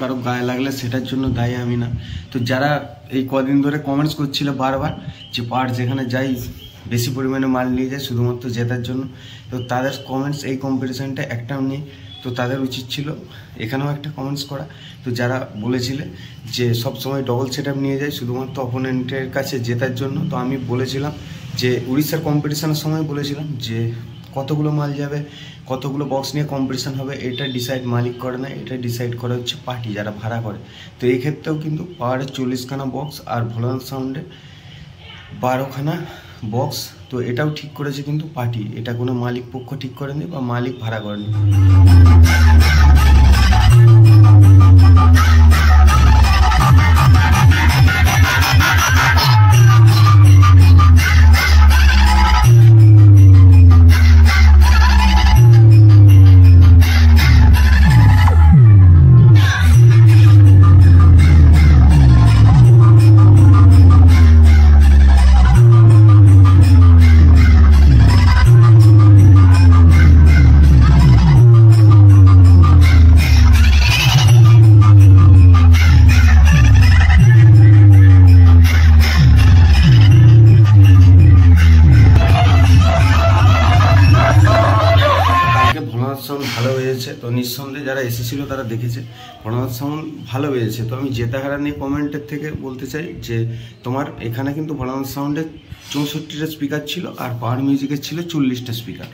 কারো গায়ে লাগলে সেটার জন্য দায়ী আমি না। তো যারা এই কদিন ধরে কমেন্টস করছিল বারবার যে পাওয়ার যেখানে যাই বেশি পরিমাণে মাল নিয়ে যায় শুধুমাত্র জেতার জন্য, তো তাদের কমেন্টস এই কম্পিটিশানটা একটাও নেই। তো তাদের উচিত ছিল এখানেও একটা কমেন্টস করা। তো যারা বলেছিলে যে সবসময় ডবল সেট আপ নিয়ে যায় শুধুমাত্র অপোনেন্টের কাছে জেতার জন্য, তো আমি বলেছিলাম যে উড়িষ্যার কম্পিটিশানের সময় বলেছিলাম যে কতগুলো মাল যাবে, কতগুলো বক্স নিয়ে কম্পিটিশান হবে, এটা ডিসাইড মালিক করে না, এটা ডিসাইড করে হচ্ছে পার্টি যারা ভাড়া করে। তো এই ক্ষেত্রেও কিন্তু পাওয়ারের 40খানা বক্স আর ভোলানাথ সাউন্ডে 12খানা বক্স, তো এটাও ঠিক করেছে কিন্তু পার্টি, এটা কোনো মালিক পক্ষ ঠিক করেনি বা মালিক ভাড়া করেনি। ভালো বেজেছে, তো নিঃসন্দেহে যারা এসেছিলো তারা দেখেছে ভোলানাথ সাউন্ড ভালো বেজেছে। তো আমি জেতা হারা নিয়ে কমেন্টের থেকে বলতে চাই যে তোমার এখানে কিন্তু ভোলানাথ সাউন্ডে 64টা স্পিকার ছিল আর পাওয়ার মিউজিকের ছিল 40টা স্পিকার।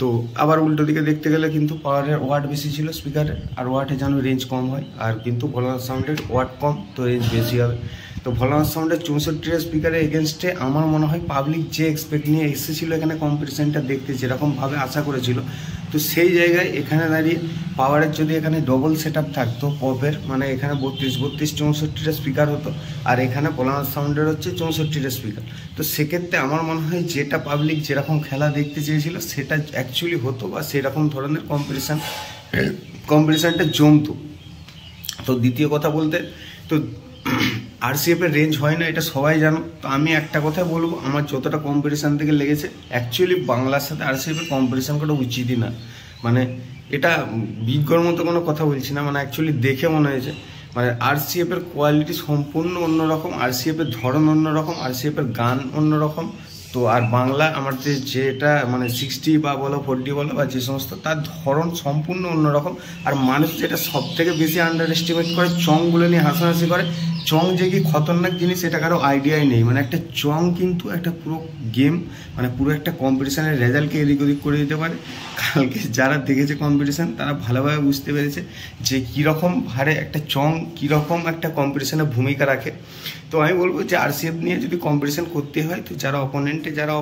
তো আবার উল্টো দিকে দেখতে গেলে কিন্তু পাওয়ারের ওয়াট বেশি ছিল স্পিকারের, আর ওয়াটে যেন রেঞ্জ কম হয়, আর কিন্তু ভোলানাথ সাউন্ডের ওয়াট কম তো রেঞ্জ বেশি হবে। তো ভোলানাথ সাউন্ডের 64টা স্পিকারের এগেনস্টে আমার মনে হয় পাবলিক যে এক্সপেক্ট নিয়ে এসেছিলো এখানে কম্পিটিশানটা দেখতে, যেরকমভাবে আশা করেছিল, তো সেই জায়গায় এখানে দাঁড়িয়ে পাওয়ারের যদি এখানে ডবল সেট আপ থাকতো পপের, মানে এখানে 32 64টা স্পিকার হতো, আর এখানে ভোলানাথ সাউন্ডের হচ্ছে 64টা স্পিকার। তো সেক্ষেত্রে আমার মনে হয় যেটা পাবলিক যেরকম খেলা দেখতে চেয়েছিল সেটা অ্যাকচুয়ালি হতো, বা সেরকম ধরনের কম্পিটিশানটা জমতো। তো দ্বিতীয় কথা বলতে, তো আরসিএফের রেঞ্জ হয় না এটা সবাই জানো। তো আমি একটা কথা বলবো, আমার যতটা কম্পিটিশান থেকে লেগেছে অ্যাকচুয়ালি বাংলার সাথে আরসিএফের কম্পিটিশান করা উচিতই না। মানে এটা বিজ্ঞর মতো কোনো কথা বলছি না, মানে অ্যাকচুয়ালি দেখে মনে হয়েছে মানে আরসিএফের কোয়ালিটি সম্পূর্ণ অন্যরকম, আরসিএফের ধরন অন্যরকম, আরসিএফের গান অন্যরকম। তো আর বাংলা আমাদের যেটা মানে 60 বা বলো 40 বলো বা যে সমস্ত, তার ধরন সম্পূর্ণ অন্যরকম। আর মানুষ যেটা সব থেকে বেশি আন্ডার এস্টিমেট করে, চংগুলো নিয়ে হাসাহাসি করে, চং যে কি খতরনাক জিনিস এটা কারো আইডিয়াই নেই। মানে একটা চং কিন্তু একটা পুরো গেম, মানে পুরো একটা কম্পিটিশানের রেজাল্টকে এদিক ওদিক করে দিতে পারে। কালকে যারা দেখেছে কম্পিটিশান তারা ভালোভাবে বুঝতে পেরেছে যে কীরকম ভারে একটা চং কীরকম একটা কম্পিটিশানে ভূমিকা রাখে। তো আমি বলবো যে আরসিএফ নিয়ে যদি কম্পিটিশান করতে হয় তো যারা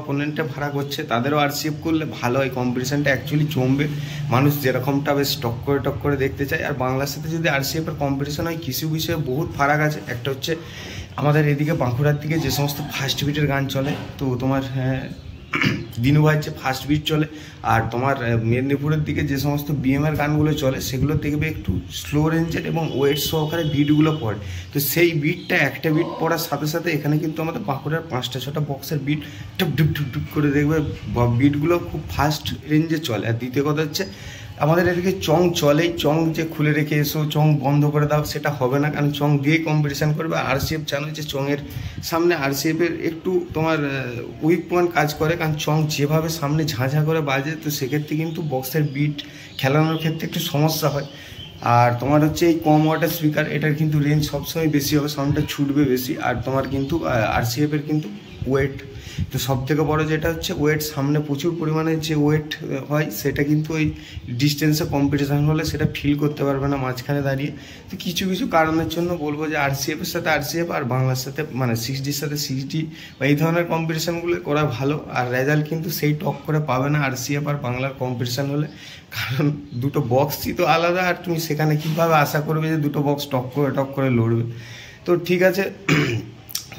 অপোনেন্টে ভাড়া করছে তাদেরও আরসিএফ করলে ভালো হয়, কম্পিটিশানটা অ্যাকচুয়ালি জমবে, মানুষ যেরকমটা বেশ টক করে দেখতে চায়। আর বাংলার সাথে যদি আরসিএফের কম্পিটিশান হয় কিছু বিষয়ে বহুত ফারাক আছে। একটা হচ্ছে আমাদের এদিকে বাঁকুড়ার দিকে যে সমস্ত ফার্স্ট বিটের গান চলে, তো তোমার দিনু ভাইয়ের যে ফার্স্ট বিট চলে, আর তোমার মেদিনীপুরের দিকে যে সমস্ত বিএমের গানগুলো চলে সেগুলো দেখবে একটু স্লো রেঞ্জের এবং ওয়েট সহকারে বিটগুলো পড়ে। তো সেই বিটটা একটা বিট পড়ার সাথে সাথে এখানে কিন্তু আমাদের বাঁকুড়ার 5টা 6টা বক্সের বিট টুপ টুপ টুপ টুপ করে দেখবে বিটগুলো খুব ফাস্ট রেঞ্জে চলে। আর দ্বিতীয় কথা হচ্ছে আমাদের এদিকে চং চলেই, চং যে খুলে রেখে এসো চং বন্ধ করে দাও সেটা হবে না, কারণ চং দিয়ে কম্পিটিশান করবে। আরসিএফ জানো যে চংয়ের সামনে আরসিএফের একটু তোমার উইক পয়েন্ট কাজ করে, কারণ চং যেভাবে সামনে ঝাঁঝা করে বাজে, তো সেক্ষেত্রে কিন্তু বক্সের বিট খেলানোর ক্ষেত্রে একটু সমস্যা হয়। আর তোমার হচ্ছে এই কম ওয়াটের স্পিকার, এটার কিন্তু রেঞ্জ সবসময় বেশি হবে, সাউন্ডটা ছুটবে বেশি। আর তোমার কিন্তু আরসিএফের কিন্তু ওয়েট, তো সব থেকে বড় যেটা হচ্ছে ওয়েট, সামনে প্রচুর পরিমাণে যে ওয়েট হয় সেটা কিন্তু ওই ডিস্টেন্সে কম্পিটিশান হলে সেটা ফিল করতে পারবে না মাঝখানে দাঁড়িয়ে। তো কিছু কারণের জন্য বলবো যে আরসিএফের সাথে আরসিএফ আর বাংলার সাথে মানে 60ডির সাথে 60 বা এই ধরনের কম্পিটিশানগুলো করা ভালো। আর রেজাল্ট কিন্তু সেই টপ করে পাবে না আরসিএফ আর বাংলার কম্পিটিশান হলে, কারণ দুটো বক্সই তো আলাদা। আর তুমি সেখানে কীভাবে আশা করবে যে দুটো বক্স টপ করে লড়বে। তো ঠিক আছে,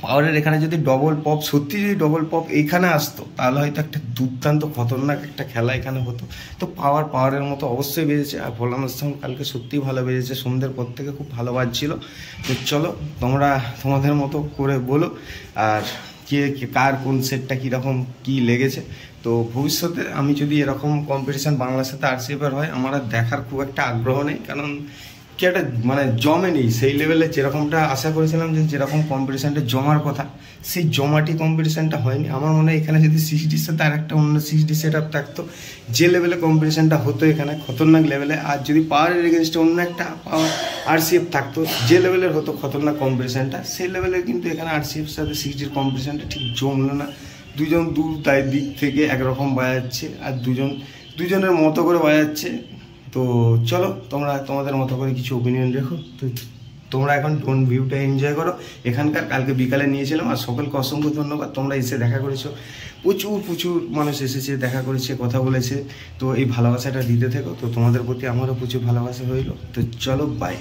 পাওয়ারের এখানে যদি ডবল পপ, সত্যি যদি ডবল পপ এইখানে আসতো তাহলে হয়তো একটা দুর্দান্ত খতরনাক একটা খেলা এখানে হতো। তো পাওয়ারের মতো অবশ্যই বেজেছে। আর ভোলানাথ সাউন্ড কালকে সত্যিই ভালো বেজেছে, সন্ধ্যের পর থেকে খুব ভালো বাজছিল। তো চলো তোমরা তোমাদের মতো করে বলো আর কে কার কোন সেটটা কীরকম কী লেগেছে। তো ভবিষ্যতে আমি যদি এরকম কম্পিটিশান বাংলার সাথে আরসিএফের হয় আমার আর দেখার খুব একটা আগ্রহ নেই, কারণ কি একটা মানে জমে নেই সেই লেভেলে, যেরকমটা আশা করেছিলাম যে যেরকম কম্পিটিশানটা জমার কথা, সেই জমাটি কম্পিটিশানটা হয়নি। আমার মনে হয় এখানে যদি 6Dর সাথে আর একটা অন্য 6D সেট আপ থাকতো, যে লেভেলে কম্পিটিশানটা হতো এখানে খতরনাক লেভেলে, আর যদি পাওয়ারের এগেনস্টে অন্য একটা পাওয়ার RCF থাকতো, যে লেভেলের হতো খতরনাক কম্পিটিশানটা, সেই লেভেলে কিন্তু এখানে RCF সাথে 6Dর কম্পিটিশানটা ঠিক জমলো না। দুজন তাই দিক থেকে একরকম বাজাচ্ছে, আর দুজনের মতো করে বাজাচ্ছে। তো চলো তোমরা তোমাদের মতো করে কিছু ওপিনিয়ন রেখো। তো তোমরা এখন ভিউটা এনজয় করো এখানকার। কালকে বিকালে নিয়েছিলাম, আর সকলকে অসংখ্য ধন্যবাদ, তোমরা এসে দেখা করেছো। প্রচুর মানুষ এসেছে, দেখা করেছে, কথা বলেছে। তো এই ভালোবাসাটা দিতে থেকো। তো তোমাদের প্রতি আমারও প্রচুর ভালোবাসা রইলো। তো চলো, বাই।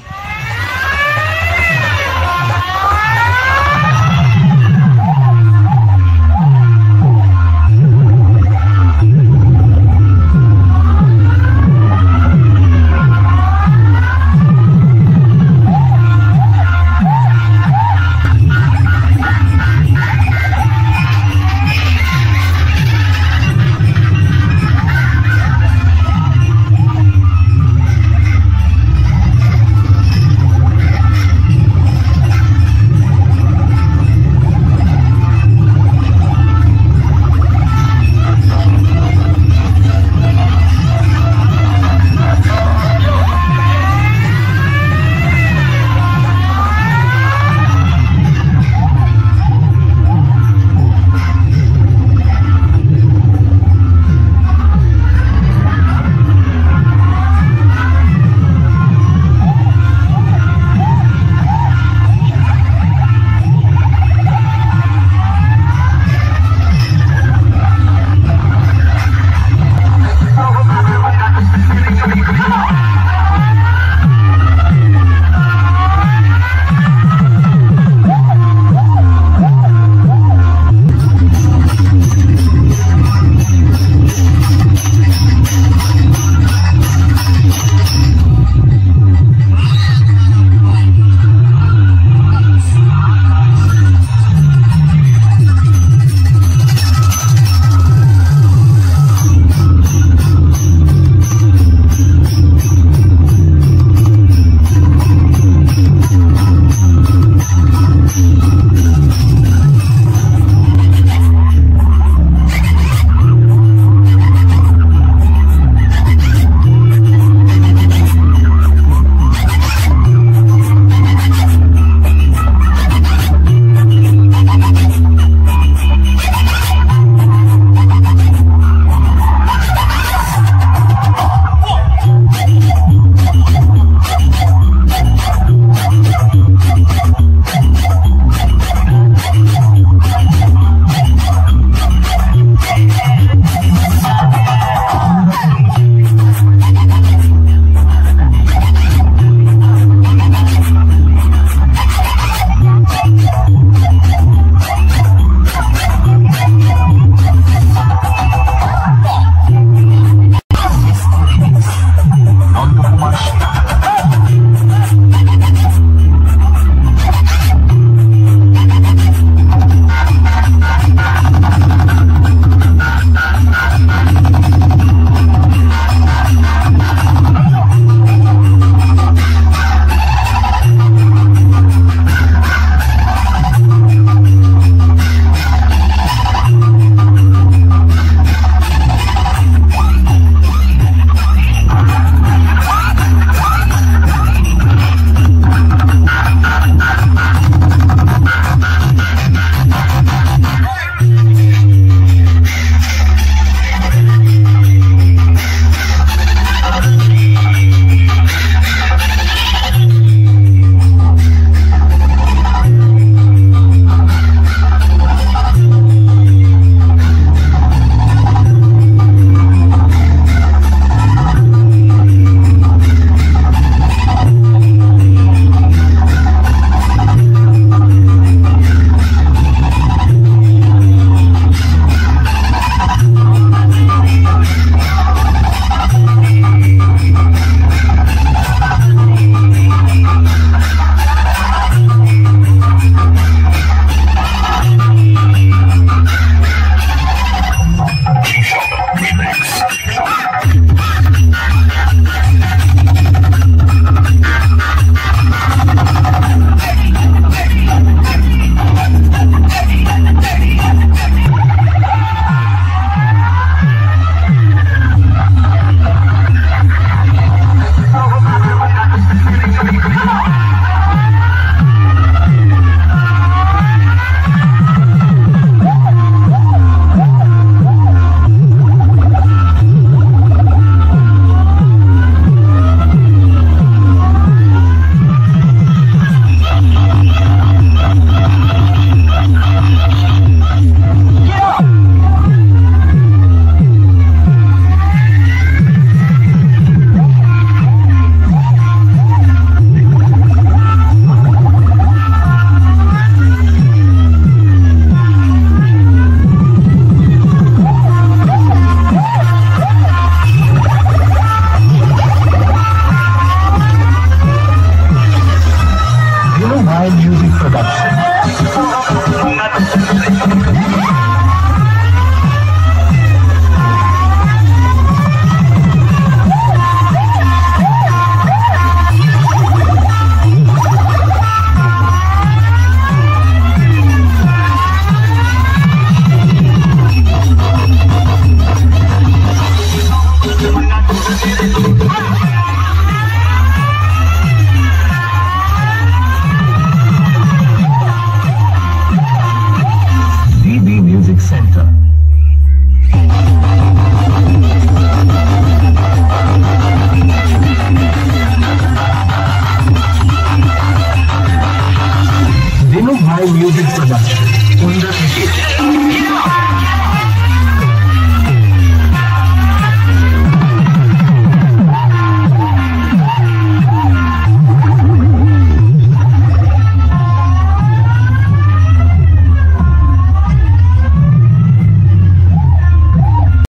ধন্যবাদ।